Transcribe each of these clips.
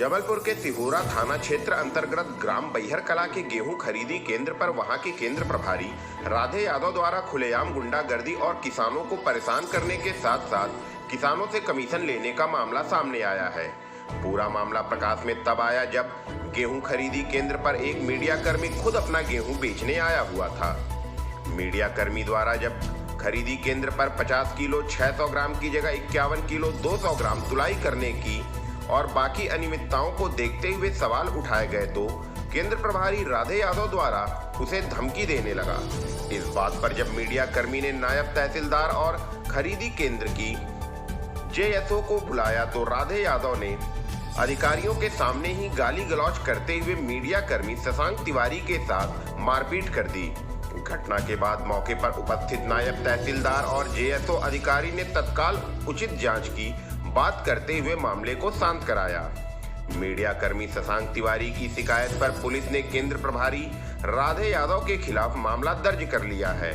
जबलपुर के सिहोरा थाना क्षेत्र अंतर्गत ग्राम बैहर कला के गेहूं खरीदी केंद्र पर वहां के केंद्र प्रभारी राधे यादव द्वारा खुलेआम गुंडागर्दी और किसानों को परेशान करने के साथ साथ किसानों से कमीशन लेने का मामला सामने आया है। पूरा मामला प्रकाश में तब आया जब गेहूं खरीदी केंद्र पर एक मीडिया कर्मी खुद अपना गेहूं बेचने आया हुआ था। मीडिया कर्मी द्वारा जब खरीदी केंद्र पर 50 किलो 600 ग्राम की जगह 51 किलो 200 ग्राम तुलाई करने की और बाकी अनियमितताओं को देखते हुए सवाल उठाए गए तो केंद्र प्रभारी राधे यादव द्वारा उसे धमकी देने लगा। इस बात पर जब मीडिया कर्मी ने नायब तहसीलदार और खरीदी केंद्र की जेएसओ को बुलाया तो राधे यादव ने अधिकारियों के सामने ही गाली गलौज करते हुए मीडिया कर्मी शशांक तिवारी के साथ मारपीट कर दी। घटना के बाद मौके पर उपस्थित नायब तहसीलदार और जेएसओ अधिकारी ने तत्काल उचित जांच की बात करते हुए मामले को शांत कराया। मीडिया कर्मी शशांक तिवारी की शिकायत पर पुलिस ने केंद्र प्रभारी राधे यादव के खिलाफ मामला दर्ज कर लिया है।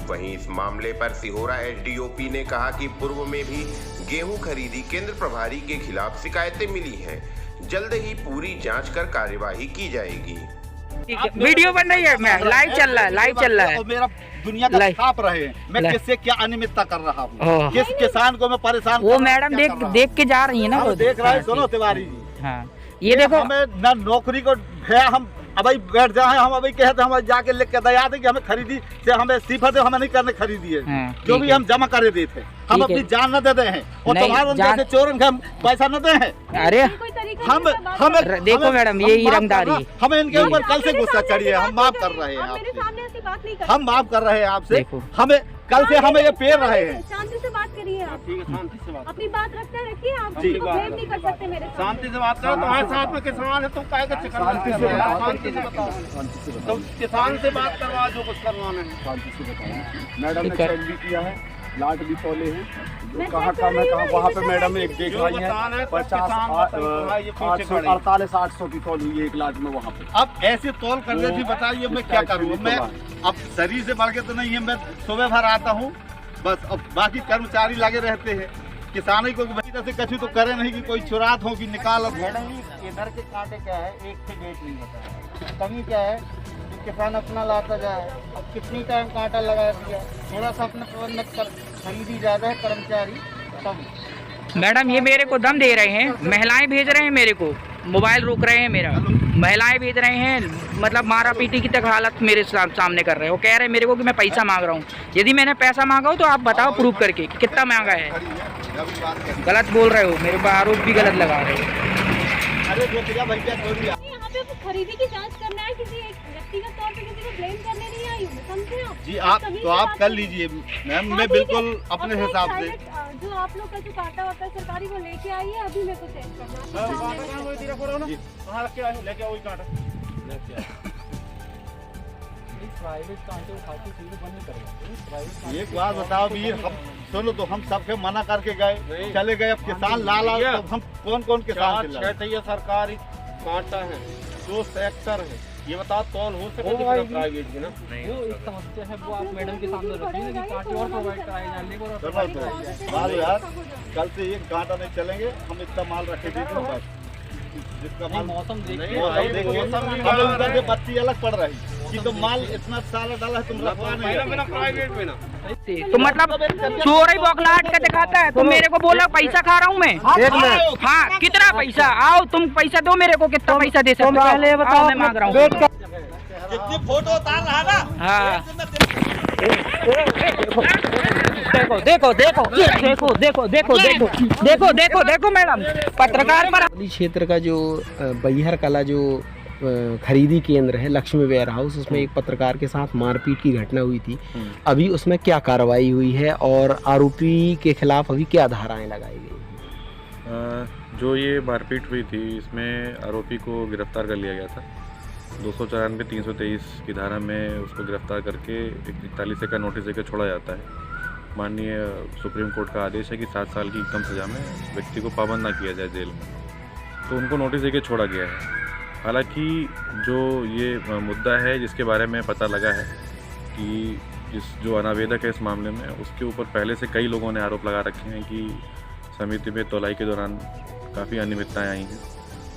वहीं इस मामले पर सिहोरा एसडीओपी ने कहा कि पूर्व में भी गेहूं खरीदी केंद्र प्रभारी के खिलाफ शिकायतें मिली हैं। जल्द ही पूरी जांच कर कार्यवाही की जाएगी। वीडियो बन रही है, मैं लाइव चल रहा है। मेरा दुनिया का छाप रहे हैं, मैं किससे क्या अनियमितता कर रहा हूँ, किस किसान को मैं परेशान। वो मैडम देख के जा रही है ना, वो देख रहा है। सुनो तिवारी जी, हाँ ये देखो, हमें न नौकरी को है, हम अभी बैठ जाए, हम अभी कहते हम जाके लिख के दया दे कि हमें खरीदी से हमें सिफत है, हमें नहीं करने खरीदी है। जो भी हम जमा करे देते, हम अपनी जान न देते हैं और तुम्हारे जैसे चोरन के हम पैसा न दे हैं। अरे हम देखो मैडम, यही रंगदारी, हमें इनके ऊपर कल से गुस्सा चढ़ी है। हम माफ कर रहे हैं आपसे, हम माफ कर रहे हैं आपसे। हमें कल से हमें ये पेर रहे हैं। शांति से बात करिए आप, शांति से बात, अपनी बात रखते रखिए, आप ब्लेम नहीं कर सकते मेरे साथ। शांति से बात करो। तुम्हारे साथ में किसान है, तुम काहे का चक्कर? शांति से बताओ, तो किसान से बात करवा जो कुछ करवाना है। शांति से बताओ। मैडम ने चेक भी किया है, लाट भी तोले हैं, जो कहाँ का मैं कहाँ, वहाँ पे मैडम एक देख रही है 50 48 800 की तोल हुई है एक लाट में वहाँ पे। अब ऐसे तोल करने से बताइए मैं क्या करूँ? मैं अब शरीर से बढ़ के तो नहीं है, मैं सुबह भर आता हूँ बस। अब बाकी कर्मचारी लगे रहते हैं, किसान ही को से कछु तो करे नहीं कि कोई चुरात हो कि निकाल। इधर के कांटे क्या है, एक से डेट नहीं होता है। कमी क्या है, किसान अपना लाता जाए। अब कितनी टाइम कांटा लगा दिया, थोड़ा सा अपना प्रबंधन कर, खरीदी ज्यादा है कर्मचारी तब। मैडम ये मेरे को दम दे रहे हैं, महिलाएं भेज रहे हैं मेरे को, मोबाइल रोक रहे हैं मेरा, महिलाएं भेज रहे हैं, मतलब मारा पीटी की तक हालत मेरे सामने कर रहे हैं। वो कह रहे हैं मेरे को कि मैं पैसा मांग रहा हूँ। यदि मैंने पैसा मांगा हो तो आप बताओ प्रूफ करके कि कितना मांगा है। गलत बोल रहे हो, मेरे को आरोप भी गलत लगा रहे हो। यहाँ पे खरीदी की जांच करना है, किसी एक व्यक्तिगत तौर पे किसी को ब्लेम करने नहीं आई हूँ, समझे आप? जी आप तो आप कर लीजिए मैम, मैं बिल्कुल अपने हिसाब से। जो आप लोग का जो कांटा होता है सरकारी वो लेके आइए, अभी मेरे को चेक करना है। एक बात बताओ वीर, हम सुनो तो हम सबके मना करके गए, चले गए। अब किसान लाला तो हम कौन कौन किसान सरकारी कांटा है, 2 सेक्टर है, ये बताओ तौल हो सके प्राइवेट की ना? वो एक समस्या है, वो आप मैडम के सामने रखिए कि कांटे और प्रोवाइड कराए जाए। यार कल से एक कांटा नहीं चलेंगे, हम इतना माल रखेंगे बस। जिसका माल मौसम देखिए, उधर से बच्ची अलग पड़ रही कि तो माल इतना सारा डाला है, तुम रखवा नहीं प्राइवेट में ना। तो मतलब चोरी बौखलाहट का दिखाता है। तुम मेरे को बोला पैसा खा रहा हूँ मैं, हाँ कितना पैसा? आओ तुम पैसा दो मेरे को, कितना पैसा दे सकते हो पहले बताओ, मैं मांग रहा हूँ। कितनी फोटो उतार रहा ना? हाँ देखो देखो देखो देखो देखो देखो देखो देखो देखो देखो मैडम, पत्रकार पर क्षेत्र का जो बैहर कला जो खरीदी केंद्र है लक्ष्मी वेयर हाउस, उसमें एक पत्रकार के साथ मारपीट की घटना हुई थी। अभी उसमें क्या कार्रवाई हुई है और आरोपी के खिलाफ अभी क्या धाराएं लगाई गई? जो ये मारपीट हुई थी इसमें आरोपी को गिरफ्तार कर लिया गया था। 294 323 की धारा में उसको गिरफ्तार करके 41 का नोटिस देकर छोड़ा जाता है। माननीय सुप्रीम कोर्ट का आदेश है कि 7 साल की कम सज़ा में व्यक्ति को पाबंद ना किया जाए जेल में, तो उनको नोटिस देकर छोड़ा गया है। हालांकि जो ये मुद्दा है जिसके बारे में पता लगा है कि जो अनावेदक है इस मामले में, उसके ऊपर पहले से कई लोगों ने आरोप लगा रखे हैं कि समिति में तोलाई के दौरान काफ़ी अनियमितताएँ आई हैं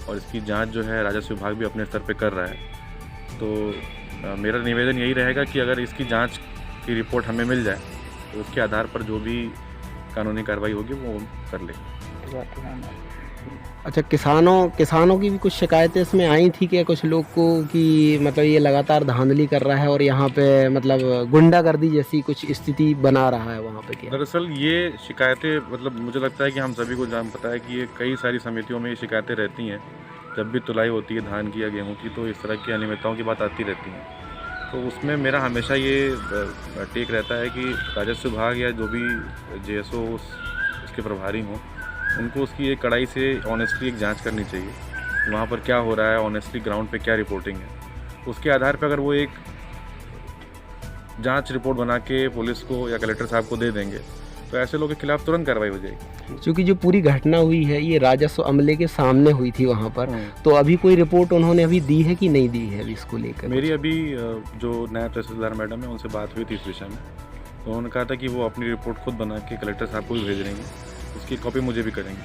और इसकी जांच जो है राजस्व विभाग भी अपने स्तर पे कर रहा है। तो मेरा निवेदन यही रहेगा कि अगर इसकी जांच की रिपोर्ट हमें मिल जाए तो उसके आधार पर जो भी कानूनी कार्रवाई होगी वो कर लें। अच्छा, किसानों की भी कुछ शिकायतें इसमें आई थी क्या कुछ लोग को कि मतलब ये लगातार धांधली कर रहा है और यहाँ पे मतलब गुंडागर्दी जैसी कुछ स्थिति बना रहा है वहाँ पे क्या? दरअसल ये शिकायतें मतलब मुझे लगता है कि हम सभी को जान पता है कि ये कई सारी समितियों में ये शिकायतें रहती हैं। जब भी तुलाई होती है धान की या गेहूँ की तो इस तरह की अनियमितताओं की बात आती रहती है। तो उसमें मेरा हमेशा ये टेक रहता है कि राजस्व विभाग या जो भी JSO उसके प्रभारी हों उनको उसकी एक कड़ाई से ऑनेस्टली एक जांच करनी चाहिए। वहाँ पर क्या हो रहा है, ऑनेस्टली ग्राउंड पे क्या रिपोर्टिंग है, उसके आधार पर अगर वो एक जांच रिपोर्ट बना के पुलिस को या कलेक्टर साहब को दे देंगे तो ऐसे लोगों के खिलाफ तुरंत कार्रवाई हो जाएगी। क्योंकि जो पूरी घटना हुई है ये राजस्व अमले के सामने हुई थी वहाँ पर, तो अभी कोई रिपोर्ट उन्होंने अभी दी है कि नहीं दी है अभी इसको लेकर? मेरी अभी जो नायब तहसीलदार मैडम है उनसे बात हुई थी इस विषय में, तो उन्होंने कहा था कि वो अपनी रिपोर्ट खुद बना के कलेक्टर साहब को भी भेज देंगे, उसकी कॉपी मुझे भी करेंगे।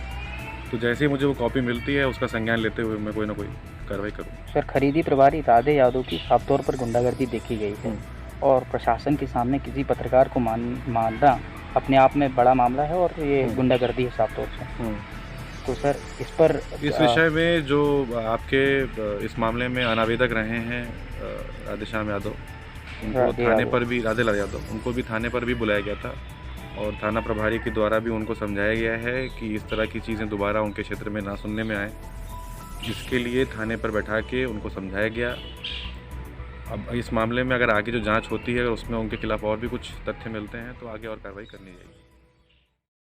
तो जैसे ही मुझे वो कॉपी मिलती है उसका संज्ञान लेते हुए मैं कोई ना कोई कार्रवाई करूँ। सर, खरीदी प्रभारी राधे यादव की साफ तौर पर गुंडागर्दी देखी गई है और प्रशासन के सामने किसी पत्रकार को मानना अपने आप में बड़ा मामला है और ये गुंडागर्दी है साफ तौर से। तो सर इस विषय में जो आपके इस मामले में अनावेदक रहे हैं राधेश्याम यादव, उनको थाने पर भी राधेलाल यादव उनको भी थाने पर भी बुलाया गया था और थाना प्रभारी के द्वारा भी उनको समझाया गया है कि इस तरह की चीज़ें दोबारा उनके क्षेत्र में ना सुनने में आए, जिसके लिए थाने पर बैठा के उनको समझाया गया। अब इस मामले में अगर आगे जो जांच होती है उसमें उनके खिलाफ और भी कुछ तथ्य मिलते हैं तो आगे और कार्रवाई करनी चाहिए।